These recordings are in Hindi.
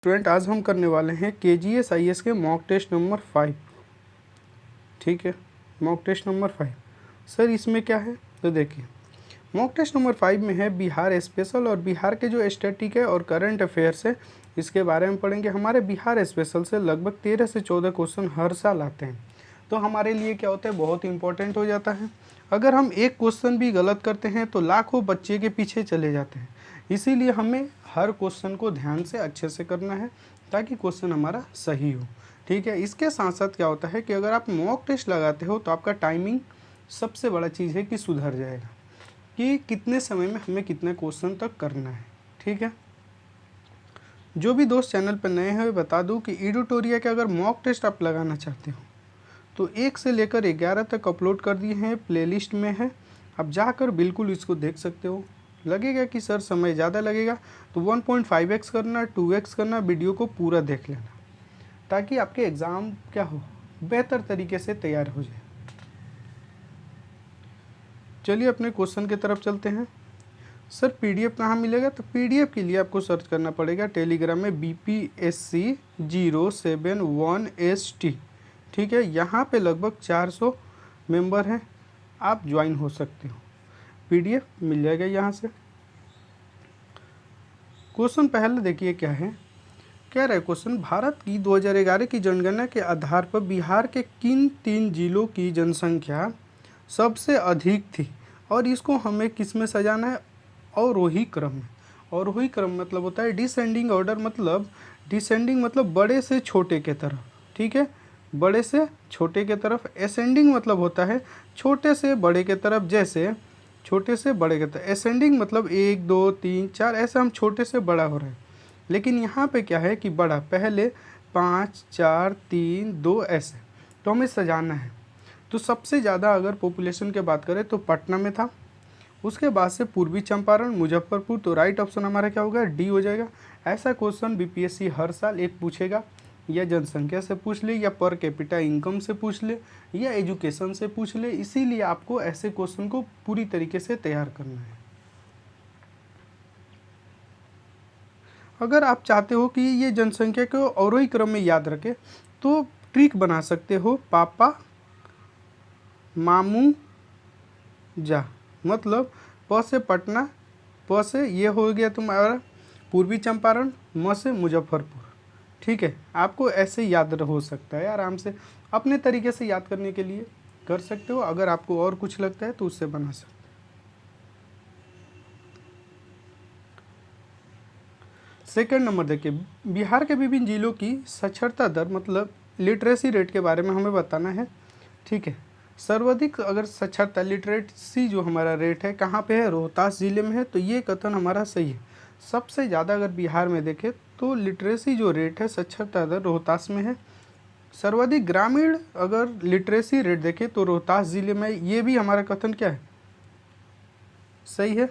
स्टूडेंट आज हम करने वाले हैं KGS-IS के मॉक टेस्ट नंबर 5। ठीक है, मॉक टेस्ट नंबर 5। सर इसमें क्या है तो देखिए, मॉक टेस्ट नंबर 5 में है बिहार स्पेशल और बिहार के जो स्टैटिक है और करंट अफेयर्स है इसके बारे में पढ़ेंगे। हमारे बिहार स्पेशल से लगभग 13 से 14 क्वेश्चन हर साल आते हैं, तो हमारे लिए क्या होता है, बहुत इंपॉर्टेंट हो जाता है। अगर हम एक क्वेश्चन भी गलत करते हैं तो लाखों बच्चे के पीछे चले जाते हैं, इसीलिए हमें हर क्वेश्चन को ध्यान से अच्छे से करना है ताकि क्वेश्चन हमारा सही हो। ठीक है, इसके साथ साथ क्या होता है कि अगर आप मॉक टेस्ट लगाते हो तो आपका टाइमिंग सबसे बड़ा चीज़ है कि सुधर जाएगा कि कितने समय में हमें कितने क्वेश्चन तक करना है। ठीक है, जो भी दोस्त चैनल पर नए हैं बता दूं कि एडुटोरिया के अगर मॉक टेस्ट आप लगाना चाहते हो तो 1 से लेकर 11 तक अपलोड कर दिए हैं, प्लेलिस्ट में है, आप जाकर बिल्कुल इसको देख सकते हो। लगेगा कि सर समय ज़्यादा लगेगा तो 1.5x करना, 2x करना, वीडियो को पूरा देख लेना ताकि आपके एग्ज़ाम क्या हो, बेहतर तरीके से तैयार हो जाए। चलिए अपने क्वेश्चन की तरफ चलते हैं। सर PDF कहाँ मिलेगा, तो PDF के लिए आपको सर्च करना पड़ेगा टेलीग्राम में BPSC071ST। ठीक है, यहाँ पे लगभग 400 मेंबर हैं, आप ज्वाइन हो सकते हो, PDF मिल जाएगा यहाँ से। क्वेश्चन पहले देखिए क्या है, कह रहा है क्वेश्चन, भारत की 2011 की जनगणना के आधार पर बिहार के किन 3 जिलों की जनसंख्या सबसे अधिक थी और इसको हमें किस में सजाना है, अवरोही क्रम में। अवरोही क्रम मतलब होता है डिसेंडिंग ऑर्डर, मतलब डिसेंडिंग मतलब बड़े से छोटे के तरफ। ठीक है, बड़े से छोटे के तरफ। असेंडिंग मतलब होता है छोटे से बड़े के तरफ, जैसे छोटे से बड़े के तरफ। असेंडिंग मतलब 1 2 3 4 ऐसे हम छोटे से बड़ा हो रहे हैं, लेकिन यहाँ पे क्या है कि बड़ा पहले 5 4 3 2 ऐसे, तो हमें सजाना है। तो सबसे ज़्यादा अगर पॉपुलेशन की बात करें तो पटना में था, उसके बाद से पूर्वी चंपारण, मुजफ्फरपुर, तो राइट ऑप्शन हमारा क्या होगा, डी हो जाएगा। ऐसा क्वेश्चन BPSC हर साल एक पूछेगा, या जनसंख्या से पूछ ले, या पर कैपिटा इनकम से पूछ ले, या एजुकेशन से पूछ ले, इसीलिए आपको ऐसे क्वेश्चन को पूरी तरीके से तैयार करना है। अगर आप चाहते हो कि ये जनसंख्या को अवरोही क्रम में याद रखे तो ट्रिक बना सकते हो, पापा मामू जा, मतलब प से पटना, प से ये हो गया तुम्हारा पूर्वी चंपारण, म से मुजफ्फरपुर। ठीक है, आपको ऐसे याद हो सकता है, आराम से अपने तरीके से याद करने के लिए कर सकते हो। अगर आपको और कुछ लगता है तो उससे बना सकते हो। सेकंड नंबर देखिए, बिहार के विभिन्न जिलों की साक्षरता दर मतलब लिटरेसी रेट के बारे में हमें बताना है। ठीक है, सर्वाधिक अगर साक्षरता लिटरेसी जो हमारा रेट है कहाँ पे है, रोहतास ज़िले में है, तो ये कथन हमारा सही है। सबसे ज़्यादा अगर बिहार में देखें तो लिटरेसी जो रेट है, साक्षरता दर रोहतास में है। सर्वाधिक ग्रामीण अगर लिटरेसी रेट देखें तो रोहतास ज़िले में, ये भी हमारा कथन क्या है, सही है।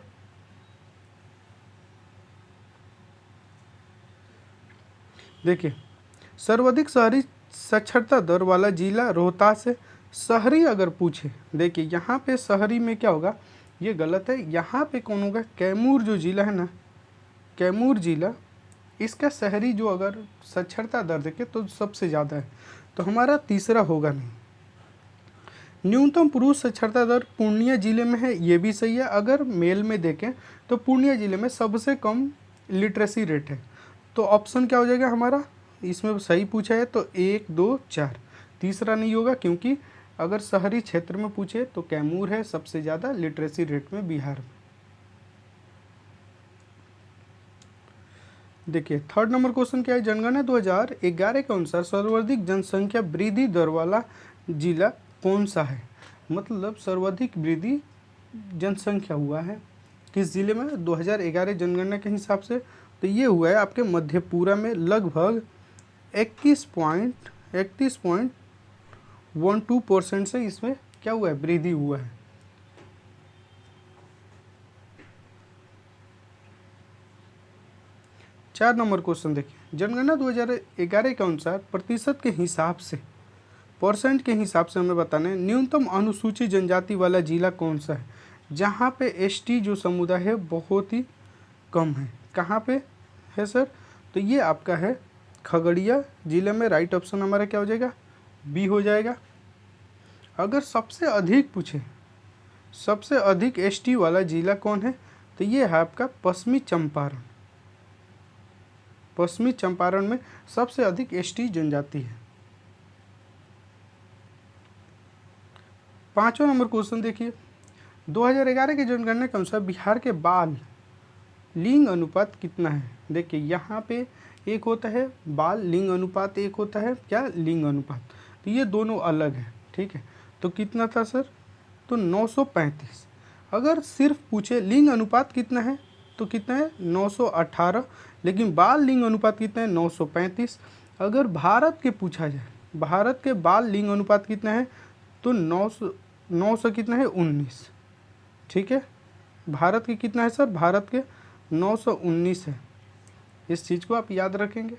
देखिए, सर्वाधिक शहरी साक्षरता दर वाला जिला रोहतास है। शहरी अगर पूछे, देखिए यहाँ पे शहरी में क्या होगा, ये गलत है, यहाँ पे कौन होगा, कैमूर जो जिला है ना, कैमूर जिला, इसका शहरी जो अगर साक्षरता दर देखे तो सबसे ज़्यादा है, तो हमारा तीसरा होगा नहीं। न्यूनतम पुरुष साक्षरता दर पूर्णिया जिले में है, ये भी सही है। अगर मेल में देखें तो पूर्णिया जिले में सबसे कम लिटरेसी रेट है, तो ऑप्शन क्या हो जाएगा हमारा, इसमें सही पूछा है तो 1 2 4, तीसरा नहीं होगा, क्योंकि अगर शहरी क्षेत्र में पूछे तो कैमूर है सबसे ज़्यादा लिटरेसी रेट में बिहार में। देखिए थर्ड नंबर क्वेश्चन क्या है, जनगणना 2011 के अनुसार सर्वाधिक जनसंख्या वृद्धि दर वाला जिला कौन सा है, मतलब सर्वाधिक वृद्धि जनसंख्या हुआ है किस जिले में 2011 जनगणना के हिसाब से, तो ये हुआ है आपके मधेपुरा में, लगभग 31.12% से इसमें क्या हुआ है, वृद्धि हुआ है। चार नंबर क्वेश्चन देखिए, जनगणना 2011 के अनुसार प्रतिशत के हिसाब से, परसेंट के हिसाब से हमें बताना है, न्यूनतम अनुसूचित जनजाति वाला जिला कौन सा है, जहाँ पे ST जो समुदाय है बहुत ही कम है। कहाँ पे है सर, तो ये आपका है खगड़िया जिले में। राइट ऑप्शन हमारा क्या हो जाएगा, बी हो जाएगा। अगर सबसे अधिक पूछे, सबसे अधिक एसटी वाला जिला कौन है, तो ये है आपका पश्चिमी चंपारण। पश्चिमी चंपारण में सबसे अधिक एसटी जनजाति है। 5वां नंबर क्वेश्चन देखिए, 2011 की जनगणना के अनुसार बिहार के बाल लिंग अनुपात कितना है। देखिए यहाँ पे एक होता है बाल लिंग अनुपात, एक होता है क्या, लिंग अनुपात। तो ये दोनों अलग है, ठीक है। तो कितना था सर, तो 935। अगर सिर्फ पूछे लिंग अनुपात कितना है तो कितना है 918, लेकिन बाल लिंग अनुपात कितना है 935। अगर भारत के पूछा जाए, भारत के बाल लिंग अनुपात कितना है, तो 900 कितना है 19, ठीक है। भारत के कितना है सर, भारत के 919 है। इस चीज़ को आप याद रखेंगे।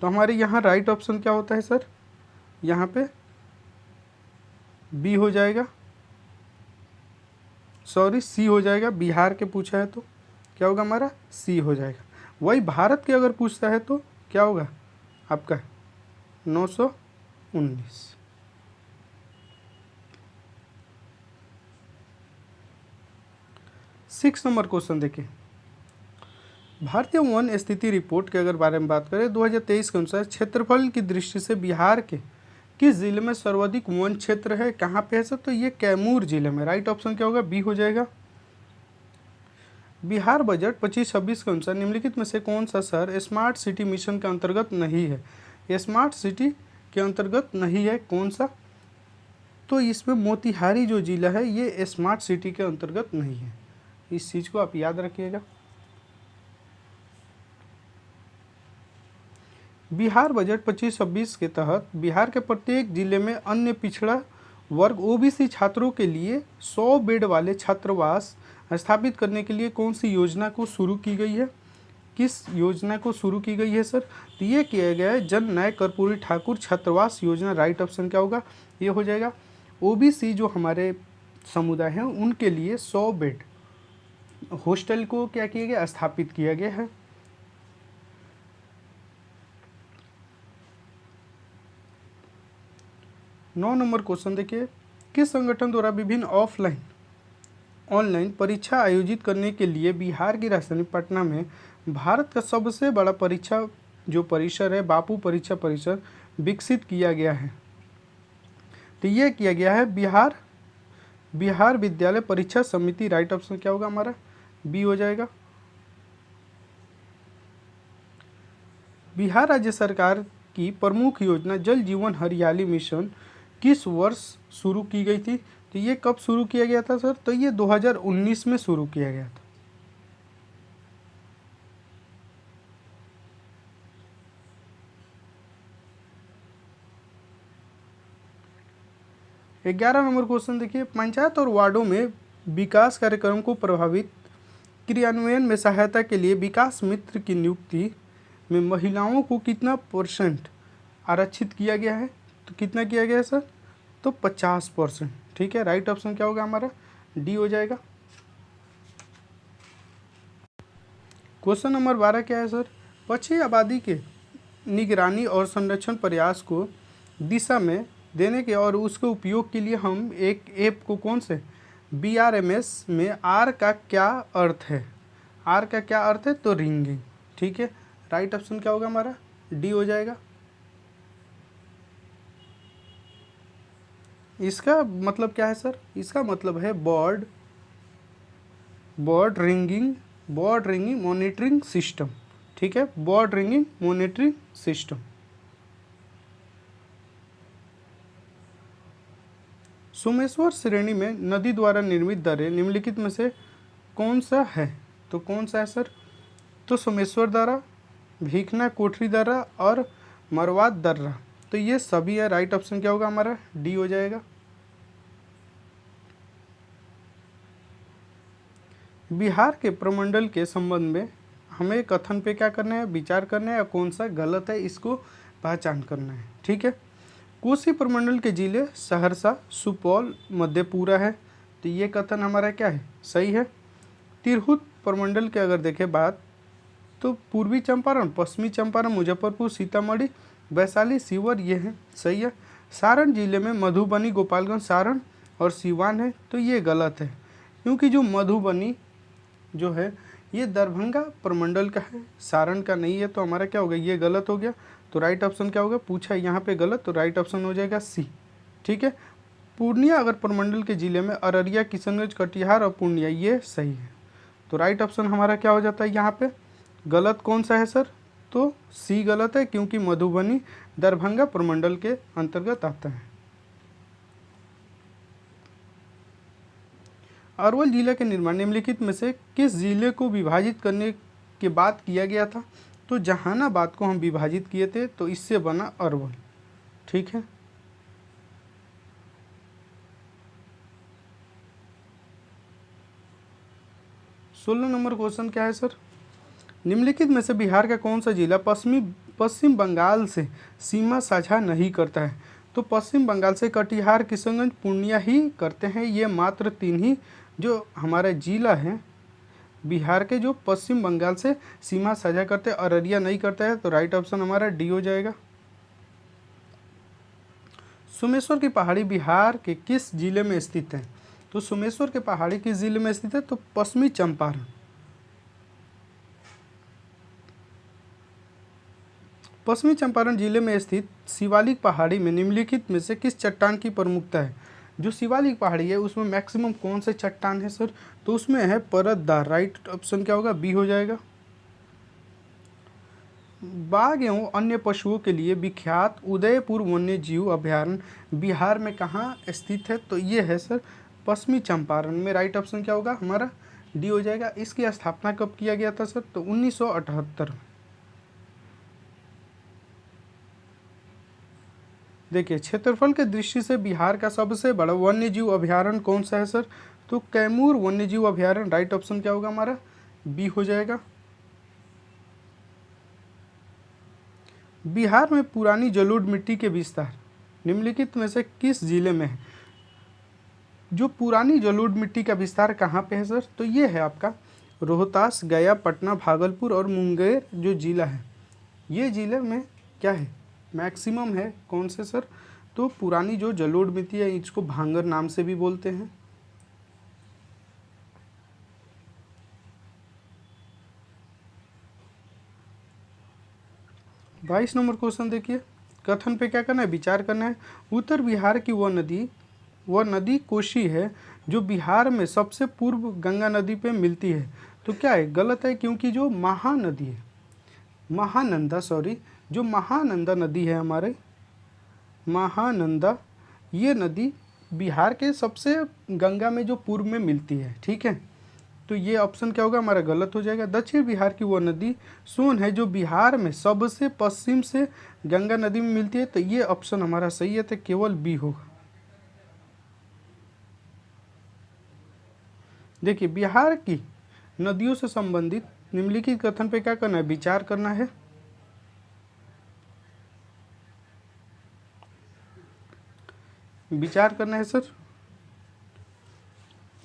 तो हमारे यहाँ राइट ऑप्शन क्या होता है सर, यहाँ पे बी हो जाएगा, सॉरी सी हो जाएगा। बिहार के पूछा है तो क्या होगा हमारा, सी हो जाएगा। वही भारत के अगर पूछता है तो क्या होगा आपका 919। सिक्स नंबर क्वेश्चन देखिए, भारतीय वन स्थिति रिपोर्ट के अगर बारे में बात करें 2023 के अनुसार क्षेत्रफल की दृष्टि से बिहार के किस जिले में सर्वाधिक वन क्षेत्र है, कहाँ पे है सर, तो ये कैमूर जिले में। राइट ऑप्शन क्या होगा, बी हो जाएगा। बिहार बजट 25-26 के अनुसार निम्नलिखित में से कौन सा शहर स्मार्ट सिटी मिशन के अंतर्गत नहीं है। स्मार्ट सिटी के अंतर्गत नहीं है कौन सा, तो इसमें मोतिहारी जो जिला है ये स्मार्ट सिटी के अंतर्गत नहीं है। इस चीज़ को आप याद रखिएगा। बिहार बजट 25-26 के तहत बिहार के प्रत्येक जिले में अन्य पिछड़ा वर्ग ओबीसी छात्रों के लिए 100 बेड वाले छात्रावास स्थापित करने के लिए कौन सी योजना को शुरू की गई है, किस योजना को शुरू की गई है सर, तो ये किया गया है जन न्याय कर्पूरी ठाकुर छात्रावास योजना। राइट ऑप्शन क्या होगा, ये हो जाएगा। ओबीसी जो हमारे समुदाय हैं उनके लिए 100 बेड हॉस्टल को क्या किया गया, स्थापित किया गया है। नौ नंबर क्वेश्चन देखिए, किस संगठन द्वारा विभिन्न ऑफलाइन ऑनलाइन परीक्षा आयोजित करने के लिए बिहार की राजधानी पटना में भारत का सबसे बड़ा परीक्षा जो परिसर है बापू परीक्षा परिसर विकसित किया गया है, तो ये किया गया है बिहार विद्यालय परीक्षा समिति। राइट ऑप्शन क्या होगा हमारा, बी हो जाएगा। बिहार राज्य सरकार की प्रमुख योजना जल जीवन हरियाली मिशन किस वर्ष शुरू की गई थी, तो ये कब शुरू किया गया था सर, तो ये 2019 में शुरू किया गया था। ग्यारह नंबर क्वेश्चन देखिए, पंचायत और वार्डों में विकास कार्यक्रम को प्रभावित क्रियान्वयन में सहायता के लिए विकास मित्र की नियुक्ति में महिलाओं को कितना % आरक्षित किया गया है, तो कितना किया गया है सर, तो 50%, ठीक है। राइट ऑप्शन क्या होगा हमारा, डी हो जाएगा। क्वेश्चन नंबर 12 क्या है सर, पक्षी आबादी के निगरानी और संरक्षण प्रयास को दिशा में देने के और उसके उपयोग के लिए हम एक ऐप को कौन से BRMS में आर का क्या अर्थ है, आर का क्या अर्थ है, तो रिंगिंग, ठीक है। राइट ऑप्शन क्या होगा हमारा, डी हो जाएगा। इसका मतलब क्या है सर, इसका मतलब है बर्ड रिंगिंग मॉनिटरिंग सिस्टम, ठीक है, bird ringing monitoring system. Someshwar श्रेणी में नदी द्वारा निर्मित दर्रे निम्नलिखित में से कौन सा है, तो कौन सा है सर, तो सोमेश्वर दर्रा, भीखना कोठरी दर्रा और मरवात दर्रा, तो ये सभी है। राइट ऑप्शन क्या होगा हमारा, डी हो जाएगा। बिहार के प्रमंडल के संबंध में हमें कथन पे क्या करना है, विचार करना है, और कौन सा गलत है इसको पहचान करना है, ठीक है। कोसी प्रमंडल के जिले सहरसा, सुपौल, मधेपुरा है, तो ये कथन हमारा क्या है, सही है। तिरहुत प्रमंडल के अगर देखें बात, तो पूर्वी चंपारण, पश्चिमी चंपारण, मुजफ्फरपुर, सीतामढ़ी, वैशाली, सीवर, ये है सही है। सारण जिले में मधुबनी, गोपालगंज, सारण और सीवान है, तो ये गलत है, क्योंकि जो मधुबनी जो है ये दरभंगा प्रमंडल का है, सारण का नहीं है, तो हमारा क्या होगा, ये गलत हो गया। तो राइट ऑप्शन क्या होगा, पूछा है यहाँ पे गलत, तो राइट ऑप्शन हो जाएगा सी। ठीक है। पूर्णिया अगर प्रमंडल के जिले में अररिया, किशनगंज, कटिहार और पूर्णिया, ये सही है। तो राइट ऑप्शन हमारा क्या हो जाता है यहाँ पे, गलत कौन सा है सर, तो सी गलत है, क्योंकि मधुबनी दरभंगा प्रमंडल के अंतर्गत आता है। अरवल जिला के निर्माण निम्नलिखित में से किस जिले को विभाजित करने के बाद किया गया था, तो जहानाबाद को हम विभाजित किए थे, तो इससे बना अरवल। ठीक है। सोलह नंबर क्वेश्चन क्या है सर, निम्नलिखित में से बिहार का कौन सा जिला पश्चिम बंगाल से सीमा साझा नहीं करता है, तो पश्चिम बंगाल से कटिहार, किशनगंज, पूर्णिया ही करते हैं। ये मात्र 3 ही जो हमारा जिला है बिहार के जो पश्चिम बंगाल से सीमा साझा करते हैं, अररिया नहीं करता है, तो राइट ऑप्शन हमारा डी हो जाएगा। सोमेश्वर की पहाड़ी बिहार के किस जिले में स्थित है, तो सोमेश्वर के पहाड़ी किस जिले में स्थित है, तो पश्चिमी चंपारण। पश्चिमी चंपारण जिले में स्थित शिवालिक पहाड़ी में निम्नलिखित में से किस चट्टान की प्रमुखता है, जो शिवालिक पहाड़ी है उसमें मैक्सिमम कौन से चट्टान है सर, तो उसमें है परतदार। राइट ऑप्शन क्या होगा, बी हो जाएगा। बाघ एवं अन्य पशुओं के लिए विख्यात उदयपुर वन्य जीव अभयारण्य बिहार में कहाँ स्थित है, तो ये है सर पश्चिमी चंपारण में। राइट ऑप्शन क्या होगा हमारा, डी हो जाएगा। इसकी स्थापना कब किया गया था सर, तो 1978 में। देखिए क्षेत्रफल के दृष्टि से बिहार का सबसे बड़ा वन्य जीव अभयारण्य कौन सा है सर, तो कैमूर वन्य जीव अभयारण्य। राइट ऑप्शन क्या होगा हमारा, बी हो जाएगा। बिहार में पुरानी जलोढ़ मिट्टी के विस्तार निम्नलिखित में से किस जिले में है, जो पुरानी जलोढ़ मिट्टी का विस्तार कहाँ पे है सर, तो ये है आपका रोहतास, गया, पटना, भागलपुर और मुंगेर जो जिला है, ये जिले में क्या है मैक्सिमम है कौन से सर, तो पुरानी जो जलोढ़ मिट्टी है, इसको भांगर नाम से भी बोलते हैं। बाईस नंबर क्वेश्चन देखिए, कथन पे क्या करना है, विचार करना है। उत्तर बिहार की वह नदी कोशी है जो बिहार में सबसे पूर्व गंगा नदी पे मिलती है, तो क्या है, गलत है, क्योंकि जो महानदी है, जो महानंदा नदी है हमारे, महानंदा, ये नदी बिहार के सबसे गंगा में जो पूर्व में मिलती है। ठीक है, तो ये ऑप्शन क्या होगा हमारा, गलत हो जाएगा। दक्षिण बिहार की वह नदी सोन है जो बिहार में सबसे पश्चिम से गंगा नदी में मिलती है, तो ये ऑप्शन हमारा सही है, तो केवल बी होगा। देखिए बिहार की नदियों से संबंधित निम्नलिखित कथन पे क्या करना है, विचार करना है। विचार करना है सर।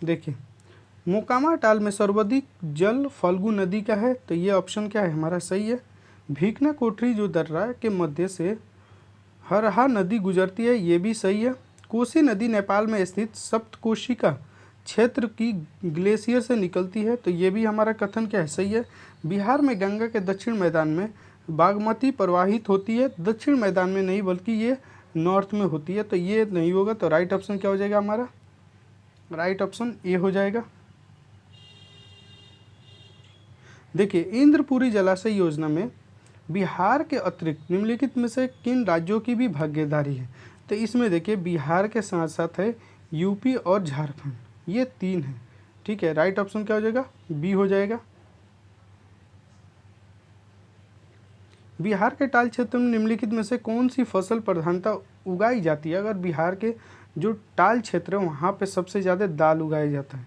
देखिए मोकामा टाल में सर्वाधिक जल फल्गु नदी का है, तो ये ऑप्शन क्या है हमारा सही है। भीकना कोठरी जो दर्रा के मध्य से हरहा नदी गुजरती है, ये भी सही है। कोसी नदी नेपाल में स्थित सप्तकोशिका क्षेत्र की ग्लेशियर से निकलती है, तो ये भी हमारा कथन क्या है, सही है। बिहार में गंगा के दक्षिण मैदान में बागमती प्रवाहित होती है, दक्षिण मैदान में नहीं बल्कि ये नॉर्थ में होती है, तो ये नहीं होगा, तो राइट ऑप्शन क्या हो जाएगा हमारा, राइट ऑप्शन ए हो जाएगा। देखिए इंद्रपुरी जलाशय योजना में बिहार के अतिरिक्त निम्नलिखित में से किन राज्यों की भी भागीदारी है, तो इसमें देखिए बिहार के साथ साथ है यूपी और झारखंड, ये 3 हैं। ठीक है, राइट ऑप्शन क्या हो जाएगा, बी हो जाएगा। बिहार के टाल क्षेत्र में निम्नलिखित में से कौन सी फसल प्रधानता उगाई जाती है, अगर बिहार के जो टाल क्षेत्र है वहाँ पे सबसे ज़्यादा दाल उगाया जाता है,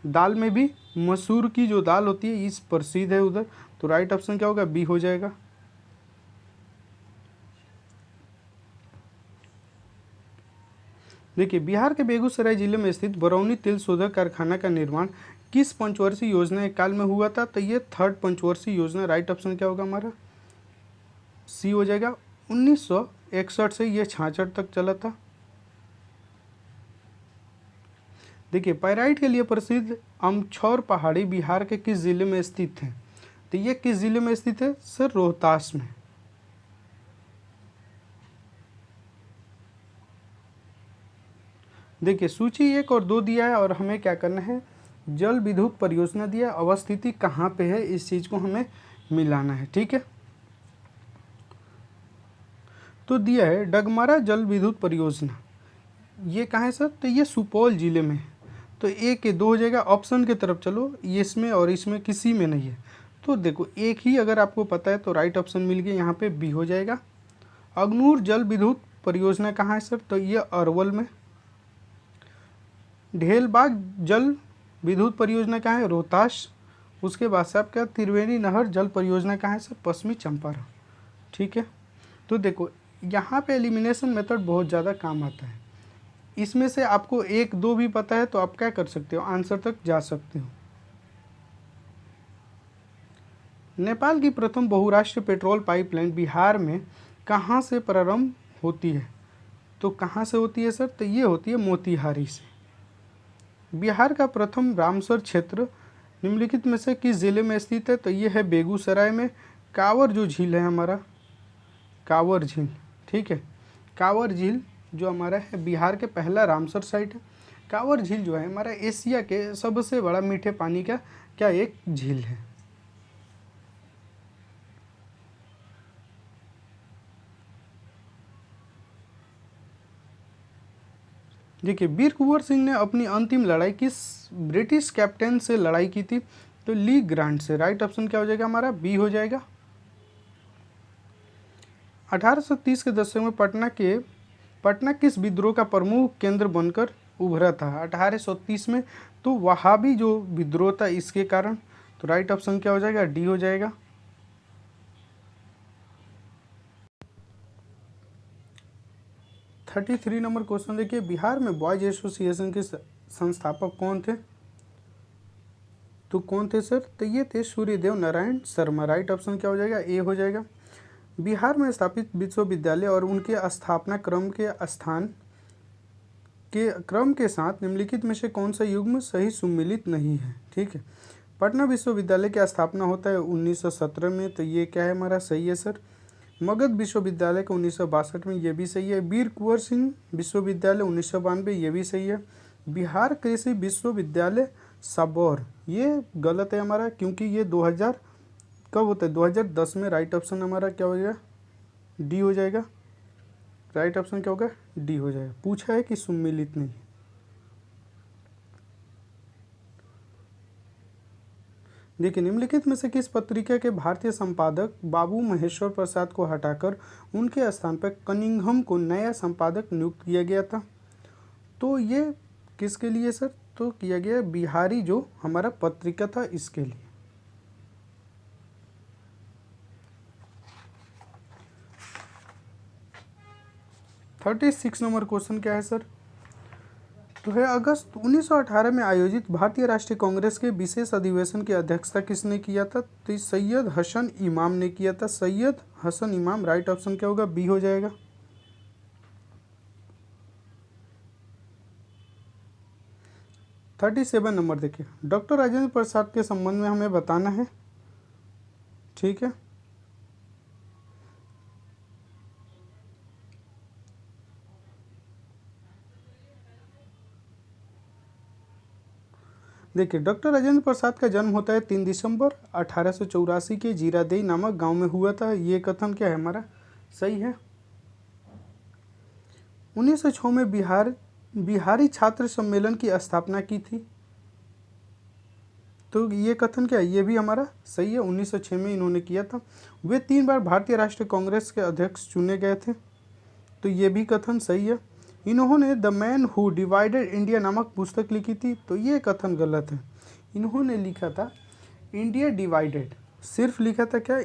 दाल में भी मसूर की जो दाल होती है इस प्रसिद्ध है उधर, तो राइट ऑप्शन क्या होगा, बी हो जाएगा। देखिए बिहार के बेगूसराय जिले में स्थित बरौनी तेल शोधक कारखाना का निर्माण किस पंचवर्षीय योजना के काल में हुआ था? तो ये थर्ड पंचवर्षीय योजना, राइट ऑप्शन क्या होगा हमारा? सी हो जाएगा। 1961 से ये 66 तक चला था। देखिए, पाइराइट के लिए प्रसिद्ध अमछौर पहाड़ी बिहार के किस जिले में स्थित है? तो ये किस जिले में स्थित है सर? रोहतास में। देखिए, सूची 1 और 2 दिया है और हमें क्या करना है? जल विद्युत परियोजना दिया, अवस्थिति कहाँ पे है इस चीज़ को हमें मिलाना है। ठीक है, तो दिया है डगमारा जल विद्युत परियोजना, ये कहाँ है सर? तो ये सुपौल जिले में है। तो एक के 2 हो जाएगा। ऑप्शन की तरफ चलो, ये इसमें और इसमें किसी में नहीं है। तो देखो, एक ही अगर आपको पता है तो राइट ऑप्शन मिल गया, यहाँ पे बी हो जाएगा। अग्नूर जल विद्युत परियोजना कहाँ है सर? तो ये अरवल में। ढेलबाग जल विद्युत परियोजना कहाँ है? रोहतास। उसके बाद से आपका त्रिवेणी नहर जल परियोजना कहाँ है सर? पश्चिमी चंपारण। ठीक है, तो देखो यहाँ पे एलिमिनेशन मेथड बहुत ज़्यादा काम आता है। इसमें से आपको 1, 2 भी पता है तो आप क्या कर सकते हो? आंसर तक जा सकते हो। नेपाल की प्रथम बहुराष्ट्रीय पेट्रोल पाइपलाइन बिहार में कहाँ से प्रारंभ होती है? तो कहाँ से होती है सर? तो ये होती है मोतिहारी से। बिहार का प्रथम रामसर क्षेत्र निम्नलिखित में से किस जिले में स्थित है? तो ये है बेगूसराय में। कांवर जो झील है हमारा, कांवर झील, ठीक है, कांवर झील जो हमारा है बिहार के पहला रामसर साइट है। कांवर झील जो है हमारा एशिया के सबसे बड़ा मीठे पानी का क्या एक झील है। देखिए, वीर कुंवर सिंह ने अपनी अंतिम लड़ाई किस ब्रिटिश कैप्टन से लड़ाई की थी? तो ली ग्रांट से। राइट ऑप्शन क्या हो जाएगा हमारा? बी हो जाएगा। 1830 के दशक में पटना किस विद्रोह का प्रमुख केंद्र बनकर उभरा था? 1830 में तो वहाबी जो विद्रोह था इसके कारण। तो राइट ऑप्शन क्या हो जाएगा? डी हो जाएगा। 33 नंबर क्वेश्चन देखिए, बिहार में बॉयज एसोसिएशन के संस्थापक कौन थे? तो कौन थे सर? तो ये थे सूर्यदेव नारायण शर्मा। राइट ऑप्शन क्या हो जाएगा? ए हो जाएगा। बिहार में स्थापित विश्वविद्यालय और उनके स्थापना क्रम के साथ निम्नलिखित में से कौन सा युग्म सही सुमिलित नहीं है? ठीक है, पटना विश्वविद्यालय की स्थापना होता है 1917 में, तो ये क्या है हमारा? सही है सर। मगध विश्वविद्यालय का 1962 में, ये भी सही है। वीर कुंवर सिंह विश्वविद्यालय 1992, ये भी सही है। बिहार कृषि विश्वविद्यालय सबौर, ये गलत है हमारा, क्योंकि ये 2000 कब होता है? 2010 में। राइट ऑप्शन हमारा क्या हो जाएगा? डी हो जाएगा। राइट ऑप्शन क्या होगा? डी हो जाएगा। पूछा है कि सुमिलित नहीं। देखिए, निम्नलिखित में से किस पत्रिका के भारतीय संपादक बाबू महेश्वर प्रसाद को हटाकर उनके स्थान पर कनिंघम को नया संपादक नियुक्त किया गया था? तो ये किसके लिए सर? तो किया गया बिहारी जो हमारा पत्रिका था इसके लिए। थर्टी 36 नंबर क्वेश्चन क्या है सर? तो है अगस्त 1918 में आयोजित भारतीय राष्ट्रीय कांग्रेस के विशेष अधिवेशन की अध्यक्षता किसने किया था? तो सैयद हसन इमाम ने किया था। सैयद हसन इमाम। राइट ऑप्शन क्या होगा? बी हो जाएगा। 37 नंबर देखिए, डॉक्टर राजेंद्र प्रसाद के संबंध में हमें बताना है। ठीक है, देखिए, डॉक्टर राजेंद्र प्रसाद का जन्म होता है 3 दिसंबर 1884 के जीरादेई नामक गांव में हुआ था। ये कथन क्या है हमारा? सही है। 1906 में बिहारी छात्र सम्मेलन की स्थापना की थी। तो ये कथन क्या है? ये भी हमारा सही है। 1906 में इन्होंने किया था। वे 3 बार भारतीय राष्ट्रीय कांग्रेस के अध्यक्ष चुने गए थे। तो ये भी कथन सही है। इन्होंने the man who divided India नामक पुस्तक लिखी थी। तो ये कथन गलत है। इन्होंने लिखा था इंडिया डिवाइडेड, सिर्फ लिखा था क्या?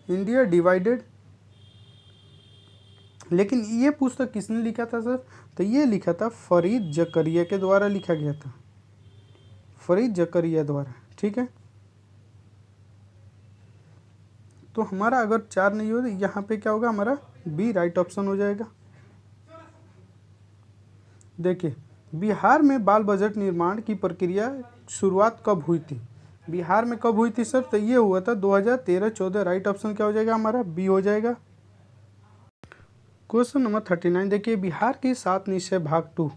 India divided. लेकिन ये पुस्तक किसने लिखा था सर? तो ये लिखा था फरीद जकरिया के द्वारा लिखा गया था। फरीद जकरिया द्वारा। ठीक है, तो हमारा अगर 4 नहीं हो तो यहाँ पे क्या होगा, हमारा बी राइट ऑप्शन हो जाएगा। देखिए, बिहार में बाल बजट निर्माण की प्रक्रिया शुरुआत कब हुई थी? बिहार में कब हुई थी सर? तो ये हुआ था 2013-14। राइट ऑप्शन क्या हो जाएगा, हमारा बी हो जाएगा। क्वेश्चन नंबर 39 देखिए, बिहार की 7 निश्चय भाग 2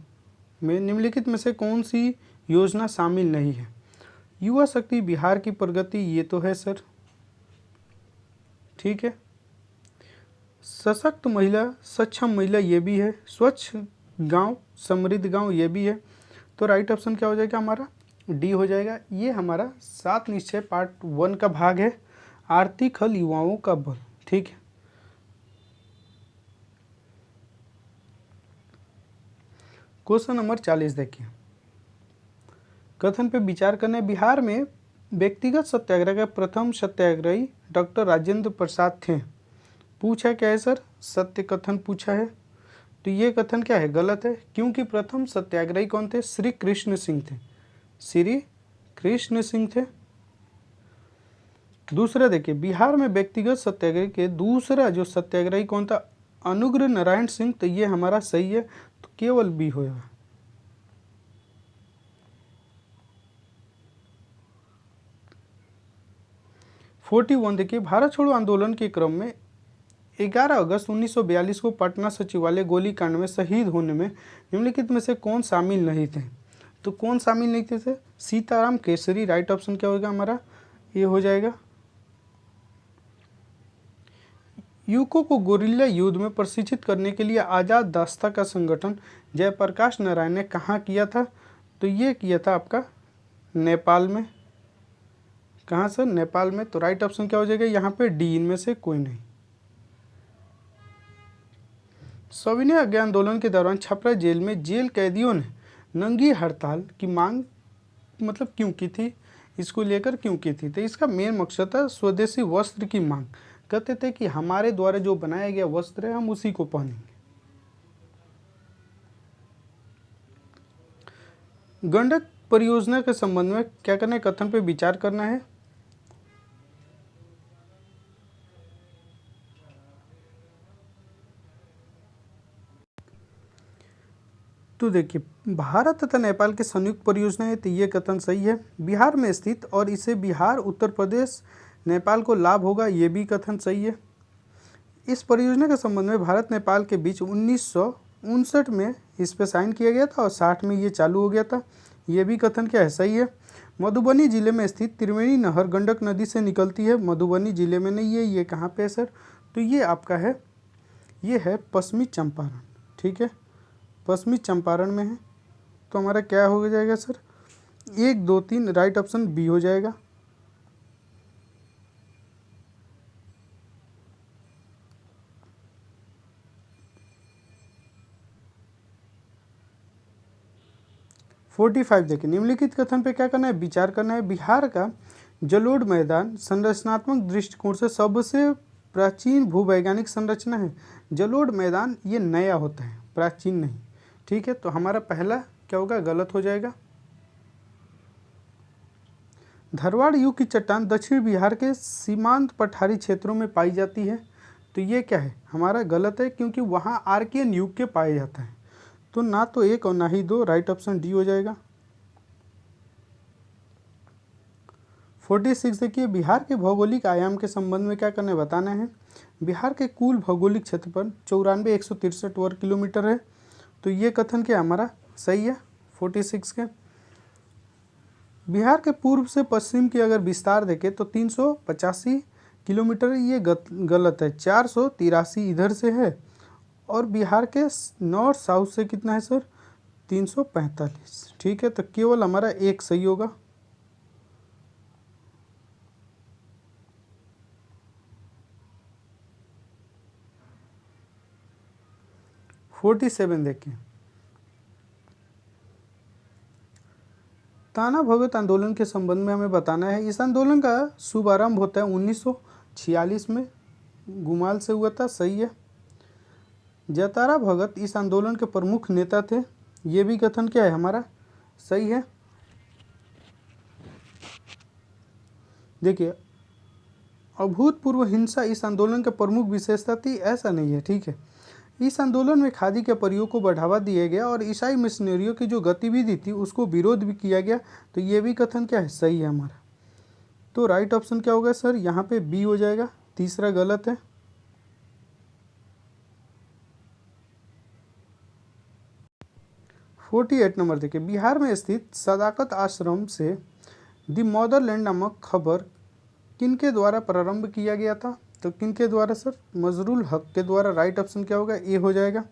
में निम्नलिखित में से कौन सी योजना शामिल नहीं है? युवा शक्ति, बिहार की प्रगति, ये तो है सर। ठीक है, सशक्त महिला, सक्षम महिला, ये भी है। स्वच्छ गांव, समृद्ध गांव, ये भी है। तो राइट ऑप्शन क्या हो जाएगा, हमारा डी हो जाएगा। ये हमारा 7 निश्चय पार्ट 1 का भाग है, आर्थिक हल युवाओं का बल। ठीक है, क्वेश्चन नंबर 40 देखिए, कथन पे विचार करने। बिहार में व्यक्तिगत सत्याग्रह के प्रथम सत्याग्रही डॉक्टर राजेंद्र प्रसाद थे। पूछा क्या है सर? सत्य कथन पूछा है। तो ये कथन क्या है, गलत है, क्योंकि प्रथम सत्याग्रही कौन थे? श्री कृष्ण सिंह थे। श्री कृष्ण सिंह थे। दूसरा देखिए, बिहार में व्यक्तिगत सत्याग्रह के दूसरा जो सत्याग्रही कौन था? अनुग्रह नारायण सिंह। तो ये हमारा सही है, तो केवल बी होगा। फोर्टी वन देखिए, भारत छोड़ो आंदोलन के क्रम में 11 अगस्त 1942 को पटना सचिवालय गोलीकांड में शहीद होने में निम्नलिखित में से कौन शामिल नहीं थे? तो कौन शामिल नहीं थे sir? Sitaram Kesari. Right option क्या होगा, हमारा ये हो जाएगा। युवकों को गोरिल्ला युद्ध में प्रशिक्षित करने के लिए आज़ाद दास्ता का संगठन जयप्रकाश नारायण ने कहाँ किया था? तो ये किया था आपका नेपाल में। कहाँ सर? नेपाल में। तो राइट ऑप्शन क्या हो जाएगा यहाँ पे? डी, इनमें से कोई नहीं। सविनय अज्ञा आंदोलन के दौरान छपरा जेल में जेल कैदियों ने नंगी हड़ताल की मांग मतलब क्यों की थी? इसको लेकर क्यों की थी? तो इसका मेन मकसद था स्वदेशी वस्त्र की मांग। कहते थे कि हमारे द्वारा जो बनाया गया वस्त्र है हम उसी को पहनेंगे। गंडक परियोजना के संबंध में क्या करना है? कथन पे विचार करना है। तो देखिए, भारत तथा नेपाल की संयुक्त परियोजना है, तो ये कथन सही है। बिहार में स्थित और इससे बिहार, उत्तर प्रदेश, नेपाल को लाभ होगा, ये भी कथन सही है। इस परियोजना के संबंध में भारत नेपाल के बीच 1959 में इस पर साइन किया गया था और 60 में ये चालू हो गया था, ये भी कथन क्या है? सही है। मधुबनी जिले में स्थित त्रिवेणी नहर गंडक नदी से निकलती है। मधुबनी जिले में नहीं है, ये कहाँ पे है सर? तो ये आपका है, ये है पश्चिमी चंपारण। ठीक है, पश्चिमी चंपारण में है। तो हमारा क्या हो जाएगा सर? 1, 2, 3। राइट ऑप्शन बी हो जाएगा। फोर्टी 45 देखिए, निम्नलिखित कथन पे क्या करना है? विचार करना है। बिहार का जलोढ़ मैदान संरचनात्मक दृष्टिकोण से सबसे प्राचीन भूवैज्ञानिक संरचना है। जलोढ़ मैदान ये नया होता है, प्राचीन नहीं। ठीक है, तो हमारा पहला क्या होगा? गलत हो जाएगा। धरवाड़ युग की चट्टान दक्षिण बिहार के सीमांत पठारी क्षेत्रों में पाई जाती है। तो ये क्या है? हमारा गलत है, क्योंकि वहाँ आर्कियन युग के पाया जाता है। तो ना तो 1 और ना ही 2। राइट ऑप्शन डी हो जाएगा। 46 देखिए, बिहार के भौगोलिक आयाम के संबंध में क्या करना है? बताना है। बिहार के कुल भौगोलिक क्षेत्रफल 94,163 वर्ग किलोमीटर है। तो ये कथन क्या हमारा सही है 46 के। बिहार के पूर्व से पश्चिम की अगर विस्तार देखें तो 385 किलोमीटर, ये गलत है। 483 इधर से है, और बिहार के नॉर्थ साउथ से कितना है सर? 345। ठीक है, तो केवल हमारा एक सही होगा। फोर्टी 47 देखिए, ताना भगत आंदोलन के संबंध में हमें बताना है। इस आंदोलन का शुभारंभ होता है 1946 में, गुमाल से हुआ था। सही है। जयतारा भगत इस आंदोलन के प्रमुख नेता थे, ये भी कथन क्या है? हमारा सही है। देखिए, अभूतपूर्व हिंसा इस आंदोलन का प्रमुख विशेषता थी, ऐसा नहीं है, ठीक है। इस आंदोलन में खादी के प्रयोग को बढ़ावा दिया गया और ईसाई मिशनरियों की जो गतिविधि थी उसको विरोध भी किया गया। तो ये भी कथन क्या है, सही है हमारा। तो राइट ऑप्शन क्या होगा सर, यहाँ पे बी हो जाएगा, तीसरा गलत है। 48 नंबर देखिए, बिहार में स्थित सदाकत आश्रम से द मदरलैंड नामक खबर किनके द्वारा प्रारंभ किया गया था। तो किनके द्वारा सर, मजरुल हक के द्वारा। राइट ऑप्शन क्या होगा, ए हो जाएगा।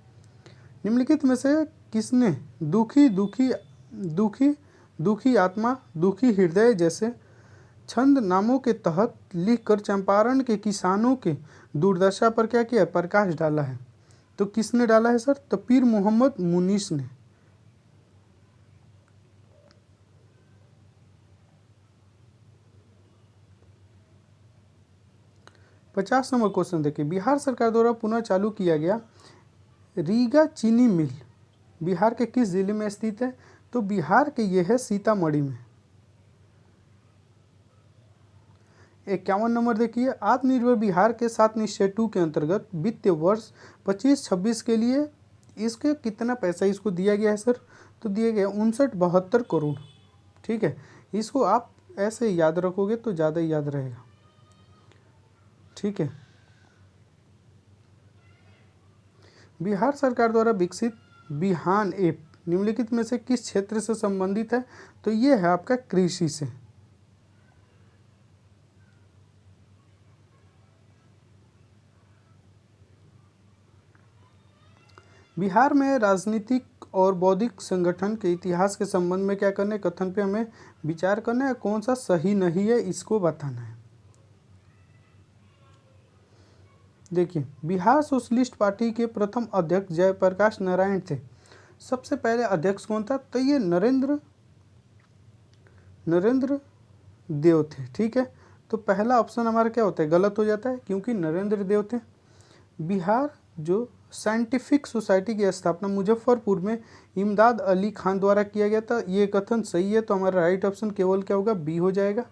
निम्नलिखित में से किसने दुखी दुखी दुखी दुखी आत्मा, दुखी हृदय जैसे छंद नामों के तहत लिखकर चंपारण के किसानों के दुर्दशा पर क्या किया, प्रकाश डाला है। तो किसने डाला है सर, तो पीर मोहम्मद मुनीस ने। पचास नंबर क्वेश्चन देखिए, बिहार सरकार द्वारा पुनः चालू किया गया रीगा चीनी मिल बिहार के किस जिले में स्थित है। तो बिहार के ये है सीतामढ़ी में। 51 नंबर देखिए, आत्मनिर्भर बिहार के 7 निश्चय 2 के अंतर्गत वित्तीय वर्ष 25-26 के लिए इसके कितना पैसा इसको दिया गया है सर। तो दिया गया 59-72 करोड़, ठीक है। इसको आप ऐसे याद रखोगे तो ज़्यादा याद रहेगा, ठीक है। बिहार सरकार द्वारा विकसित बिहान ऐप निम्नलिखित में से किस क्षेत्र से संबंधित है। तो ये है आपका कृषि से। बिहार में राजनीतिक और बौद्धिक संगठन के इतिहास के संबंध में क्या करना है, कथन पे हमें विचार करना है, कौन सा सही नहीं है इसको बताना है। देखिए, बिहार सोशलिस्ट पार्टी के प्रथम अध्यक्ष जयप्रकाश नारायण थे। सबसे पहले अध्यक्ष कौन था, तो ये नरेंद्र देव थे, ठीक है। तो पहला ऑप्शन हमारा क्या होता है, गलत हो जाता है, क्योंकि नरेंद्र देव थे। बिहार जो साइंटिफिक सोसाइटी की स्थापना मुजफ्फरपुर में इमदाद अली खान द्वारा किया गया था, ये कथन सही है। तो हमारा राइट ऑप्शन केवल क्या होगा, बी हो जाएगा।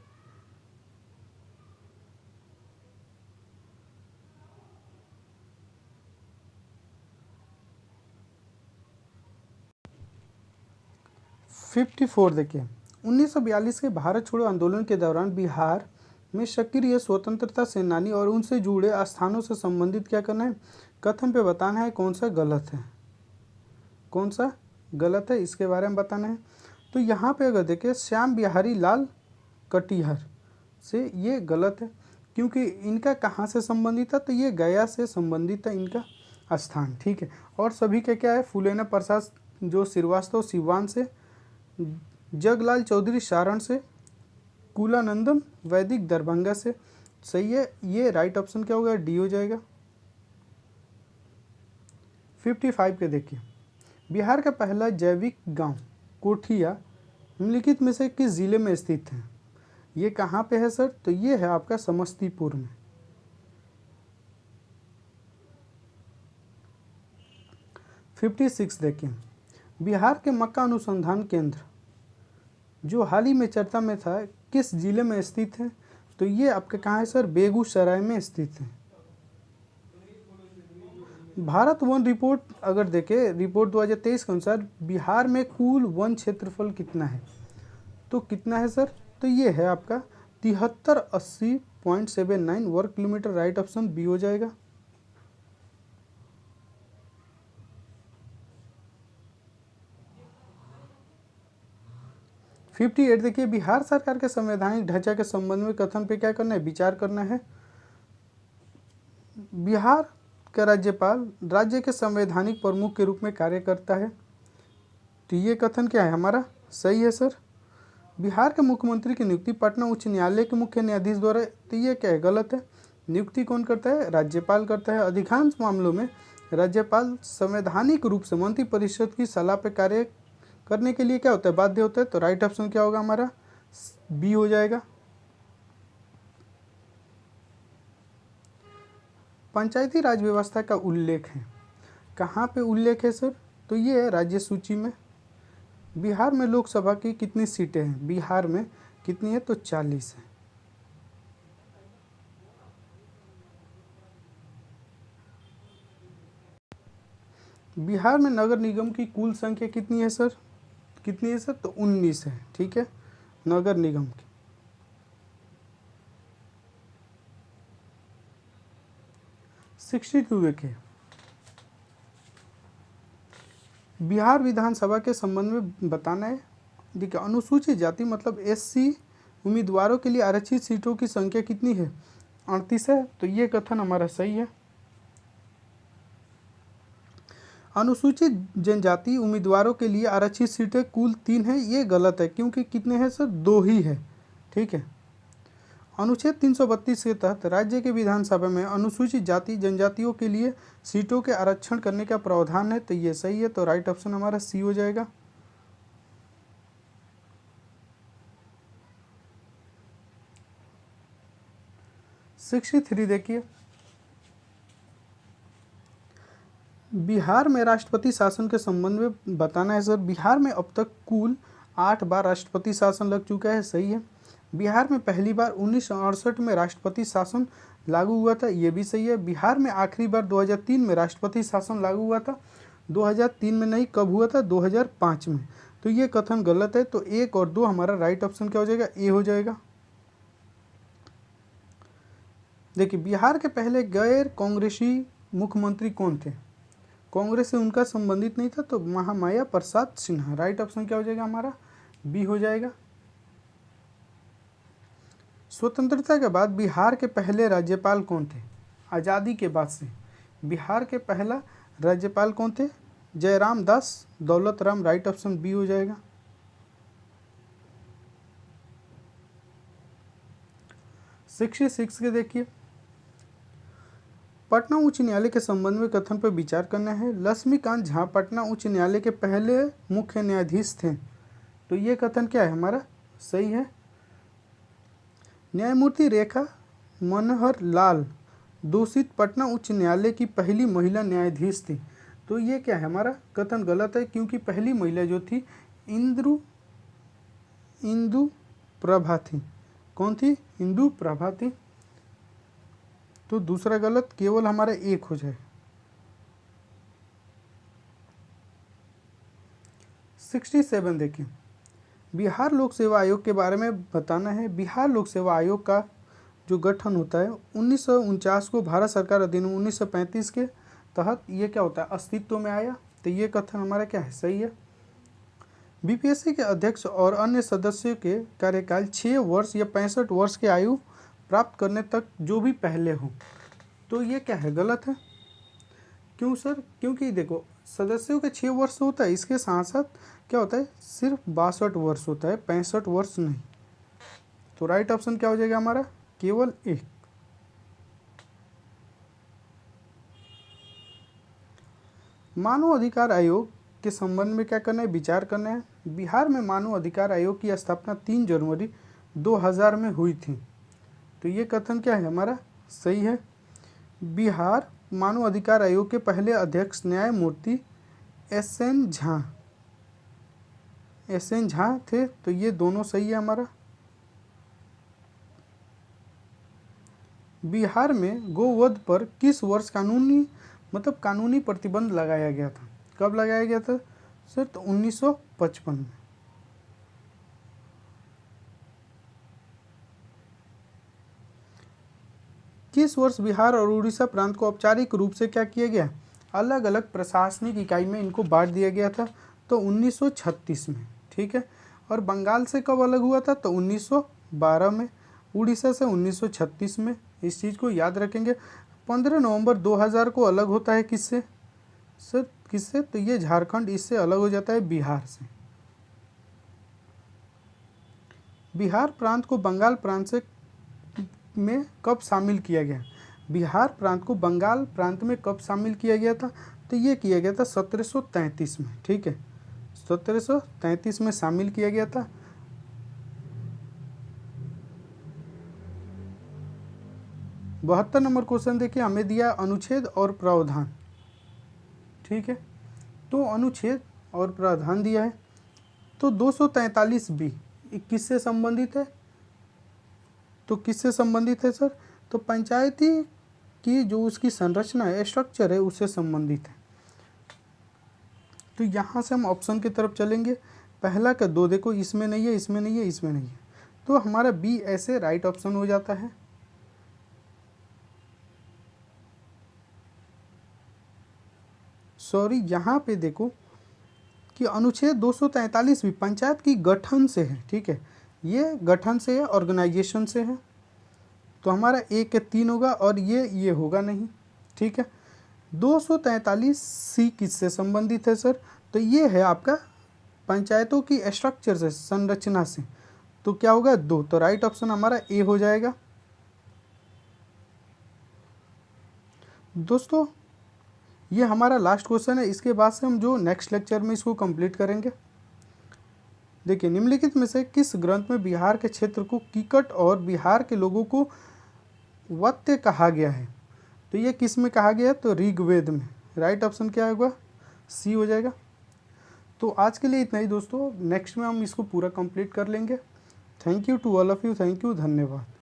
फिफ्टी फोर देखिए, 1942 के भारत छोड़ो आंदोलन के दौरान बिहार में सक्रिय स्वतंत्रता सेनानी और उनसे जुड़े स्थानों से संबंधित क्या करना है, कथन पे बताना है कौन सा गलत है, कौन सा गलत है इसके बारे में बताना है। तो यहाँ पे अगर देखें श्याम बिहारी लाल कटिहार से, ये गलत है, क्योंकि इनका कहाँ से संबंधित था, तो ये गया से संबंधित है इनका स्थान, ठीक है। और सभी के क्या है, फूलेना प्रसाद जो श्रीवास्तव सिवान से, जगलाल चौधरी सारण से, कुलानंदन वैदिक दरभंगा से। सही है, ये राइट ऑप्शन क्या होगा, डी हो जाएगा। 55 के देखिए, बिहार का पहला जैविक गांव कोठिया निम्नलिखित में से किस जिले में स्थित है। ये कहाँ पे है सर, तो ये है आपका समस्तीपुर में। फिफ्टी सिक्स देखिए, बिहार के मक्का अनुसंधान केंद्र जो हाल ही में चर्चा में था किस जिले में स्थित है। तो ये आपके कहाँ है सर, बेगूसराय में स्थित है। भारत वन रिपोर्ट अगर देखें, रिपोर्ट 2023 के अनुसार बिहार में कुल वन क्षेत्रफल कितना है, तो कितना है सर, तो ये है आपका 7380.79 वर्ग किलोमीटर। राइट ऑप्शन बी हो जाएगा। फिफ्टी एट देखिए, बिहार सरकार के संवैधानिक ढांचा के संबंध में कथन पे क्या करना है, विचार करना है। बिहार का राज्यपाल राज्य के संवैधानिक प्रमुख के रूप में कार्य करता है। तो ये कथन क्या है हमारा, सही है सर। बिहार के मुख्यमंत्री की नियुक्ति पटना उच्च न्यायालय के मुख्य न्यायाधीश द्वारा, तो ये क्या है, गलत है। नियुक्ति कौन करता है, राज्यपाल करता है। अधिकांश मामलों में राज्यपाल संवैधानिक रूप से मंत्रिपरिषद की सलाह पर कार्य करने के लिए क्या होता है, बाध्य होता है। तो राइट ऑप्शन क्या होगा हमारा, बी हो जाएगा। पंचायती राज व्यवस्था का उल्लेख है, कहाँ पे उल्लेख है सर, तो ये है राज्य सूची में। बिहार में लोकसभा की कितनी सीटें हैं, बिहार में कितनी है, तो 40 है। बिहार में नगर निगम की कुल संख्या कितनी है सर? कितनी है सर? तो 19 है। ठीक है, नगर निगम की। 62 देखिए, बिहार विधानसभा के संबंध में बताना है। देखिए, अनुसूचित जाति मतलब SC उम्मीदवारों के लिए आरक्षित सीटों की संख्या कितनी है? 38 है। तो ये कथन हमारा सही है। अनुसूचित जनजाति उम्मीदवारों के लिए आरक्षित सीटें कुल 3 हैं, ये गलत है क्योंकि कितने हैं सर? 2 ही है। ठीक है, अनुच्छेद 332 के तहत राज्य के विधानसभा में अनुसूचित जाति जनजातियों के लिए सीटों के आरक्षण करने का प्रावधान है। तो ये सही है। तो राइट ऑप्शन हमारा सी हो जाएगा। 63 देखिए, बिहार में राष्ट्रपति शासन के संबंध में बताना है सर। बिहार में अब तक कुल 8 बार राष्ट्रपति शासन लग चुका है। सही है। बिहार में पहली बार 1968 में राष्ट्रपति शासन लागू हुआ था। ये भी सही है। बिहार में आखिरी बार 2003 में राष्ट्रपति शासन लागू हुआ था। 2003 में नहीं, कब हुआ था? 2005 में। तो ये कथन गलत है। तो 1 और 2 हमारा राइट ऑप्शन क्या हो जाएगा? ए हो जाएगा। देखिए, बिहार के पहले गैर कांग्रेसी मुख्यमंत्री कौन थे? कांग्रेस से उनका संबंधित नहीं था, तो महामाया प्रसाद सिन्हा। राइट ऑप्शन क्या हो जाएगा हमारा? बी हो जाएगा। स्वतंत्रता के बाद बिहार के पहले राज्यपाल कौन थे? आज़ादी के बाद से बिहार के पहला राज्यपाल कौन थे? जयराम दास Daulat Ram. Right option B हो जाएगा। 66 के देखिए, पटना उच्च न्यायालय के संबंध में कथन पर विचार करना है। लक्ष्मीकांत झा पटना उच्च न्यायालय के पहले मुख्य न्यायाधीश थे। तो ये कथन क्या है हमारा? सही है। न्यायमूर्ति रेखा मनोहर लाल दोषित पटना उच्च न्यायालय की पहली महिला न्यायाधीश थी। तो ये क्या है हमारा? कथन गलत है क्योंकि पहली महिला जो थी इंदु प्रभा थी। कौन थी? इंदु प्रभा थी। तो दूसरा गलत, केवल हमारा 1 हो जाए। 67 देखिए, बिहार लोक सेवा आयोग के बारे में बताना है। बिहार लोक सेवा आयोग का जो गठन होता है 1949 को भारत सरकार अधिनियम 1935 के तहत ये क्या होता है? अस्तित्व में आया। तो ये कथन हमारा क्या है? सही है। बीपीएससी के अध्यक्ष और अन्य सदस्यों के कार्यकाल 6 वर्ष या 65 वर्ष की आयु प्राप्त करने तक जो भी पहले हो। तो ये क्या है? गलत है। क्यों सर? क्योंकि देखो, सदस्यों के 6 वर्ष होता है, इसके साथ साथ क्या होता है? सिर्फ 62 वर्ष होता है, 65 वर्ष नहीं। तो राइट ऑप्शन क्या हो जाएगा हमारा? केवल 1। मानव अधिकार आयोग के संबंध में क्या करना है? विचार करना है। बिहार में मानव अधिकार आयोग की स्थापना 3 जनवरी 2000 में हुई थी। तो ये कथन क्या है हमारा? सही है। बिहार मानव अधिकार आयोग के पहले अध्यक्ष न्यायमूर्ति SN झा थे। तो ये दोनों सही है हमारा। बिहार में गोवध पर किस वर्ष कानूनी प्रतिबंध लगाया गया था? कब लगाया गया था सर? तो 1955 में। किस वर्ष बिहार और उड़ीसा प्रांत को औपचारिक रूप से क्या किया गया? अलग अलग प्रशासनिक इकाई में इनको बांट दिया गया था। तो 1936 में। ठीक है। और बंगाल से कब अलग हुआ था? तो 1912 में। उड़ीसा से 1936 में। इस चीज़ को याद रखेंगे। 15 नवंबर 2000 को अलग होता है किससे सर? किससे? तो ये झारखंड इससे अलग हो जाता है, बिहार से। बिहार प्रांत को बंगाल प्रांत में कब शामिल किया गया? बिहार प्रांत को बंगाल प्रांत में कब शामिल किया गया था? तो ये किया गया था 1733 में। ठीक है, 1733 में शामिल किया गया था। बहत्तर नंबर क्वेश्चन देखिए, हमें दिया अनुच्छेद और प्रावधान। ठीक है, तो अनुच्छेद और प्रावधान दिया है। तो 243B किससे संबंधित है? तो किससे संबंधित है सर? तो पंचायती की जो उसकी संरचना है, स्ट्रक्चर है, उससे संबंधित है। तो यहाँ से हम ऑप्शन की तरफ चलेंगे। पहला का 2 देखो, इसमें नहीं है, इसमें नहीं है, इसमें नहीं है, तो हमारा बी ऐसे राइट ऑप्शन हो जाता है। सॉरी, यहाँ पे देखो कि अनुच्छेद 243 भी पंचायत की गठन से है, ठीक है, ये गठन से है, ऑर्गेनाइजेशन से है, तो हमारा ए के 3 होगा और ये होगा नहीं, ठीक है। 243 सी किससे संबंधित है सर? तो ये है आपका पंचायतों की स्ट्रक्चर से, संरचना से, तो क्या होगा 2, तो राइट ऑप्शन हमारा ए हो जाएगा। दोस्तों ये हमारा लास्ट क्वेश्चन है, इसके बाद से हम जो नेक्स्ट लेक्चर में इसको कंप्लीट करेंगे। देखिए, निम्नलिखित में से किस ग्रंथ में बिहार के क्षेत्र को कीकट और बिहार के लोगों को वत्य कहा गया है? तो ये किस में कहा गया है? तो ऋग्वेद में। राइट ऑप्शन क्या होगा? सी हो जाएगा। तो आज के लिए इतना ही दोस्तों, नेक्स्ट में हम इसको पूरा कंप्लीट कर लेंगे। Thank you to all of you, thank you, धन्यवाद।